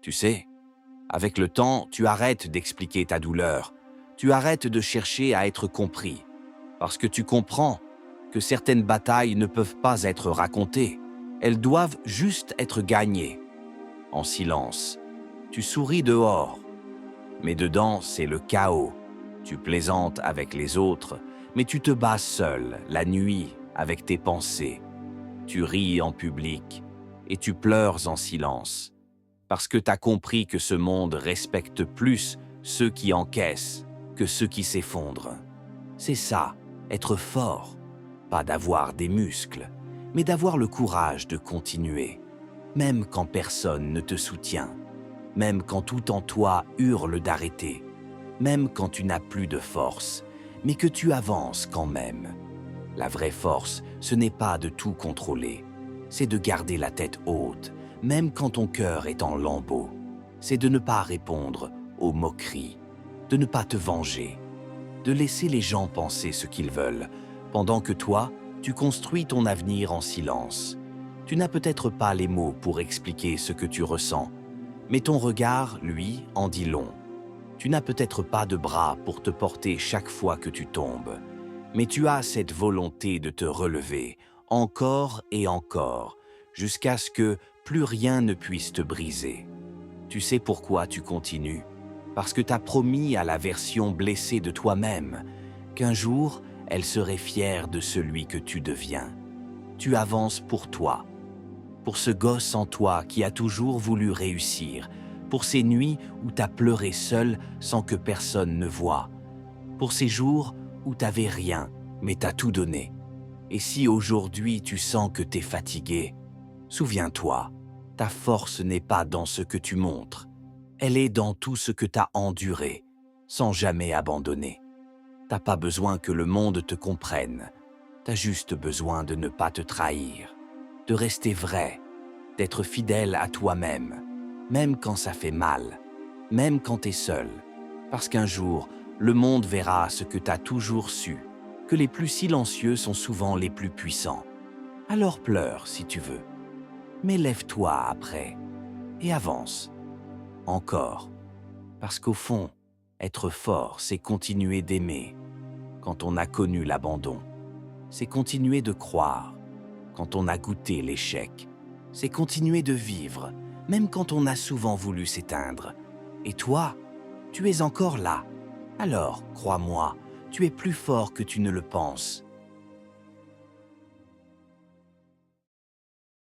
Tu sais, avec le temps, tu arrêtes d'expliquer ta douleur, tu arrêtes de chercher à être compris, parce que tu comprends que certaines batailles ne peuvent pas être racontées, elles doivent juste être gagnées. En silence, tu souris dehors, mais dedans c'est le chaos. Tu plaisantes avec les autres, mais tu te bats seul, la nuit, avec tes pensées. Tu ris en public et tu pleures en silence, parce que tu as compris que ce monde respecte plus ceux qui encaissent que ceux qui s'effondrent. C'est ça, être fort, pas d'avoir des muscles, mais d'avoir le courage de continuer, même quand personne ne te soutient, même quand tout en toi hurle d'arrêter, même quand tu n'as plus de force, mais que tu avances quand même. La vraie force, ce n'est pas de tout contrôler, c'est de garder la tête haute, même quand ton cœur est en lambeaux. C'est de ne pas répondre aux moqueries, de ne pas te venger, de laisser les gens penser ce qu'ils veulent, pendant que toi, tu construis ton avenir en silence. Tu n'as peut-être pas les mots pour expliquer ce que tu ressens, mais ton regard, lui, en dit long. Tu n'as peut-être pas de bras pour te porter chaque fois que tu tombes, mais tu as cette volonté de te relever, encore et encore, jusqu'à ce que plus rien ne puisse te briser. Tu sais pourquoi tu continues? Parce que tu as promis à la version blessée de toi-même qu'un jour, elle serait fière de celui que tu deviens. Tu avances pour toi, pour ce gosse en toi qui a toujours voulu réussir, pour ces nuits où tu as pleuré seul sans que personne ne voie, pour ces jours où tu n'avais rien, mais tu as tout donné. Et si aujourd'hui tu sens que tu es fatigué, souviens-toi, ta force n'est pas dans ce que tu montres, elle est dans tout ce que tu as enduré, sans jamais abandonner. T'as pas besoin que le monde te comprenne, t'as juste besoin de ne pas te trahir, de rester vrai, d'être fidèle à toi-même, même quand ça fait mal, même quand t'es seul, parce qu'un jour, le monde verra ce que t'as toujours su, que les plus silencieux sont souvent les plus puissants. Alors pleure si tu veux, mais lève-toi après et avance, encore, parce qu'au fond, être fort, c'est continuer d'aimer quand on a connu l'abandon, c'est continuer de croire quand on a goûté l'échec, c'est continuer de vivre, même quand on a souvent voulu s'éteindre. Et toi, tu es encore là. Alors, crois-moi, tu es plus fort que tu ne le penses.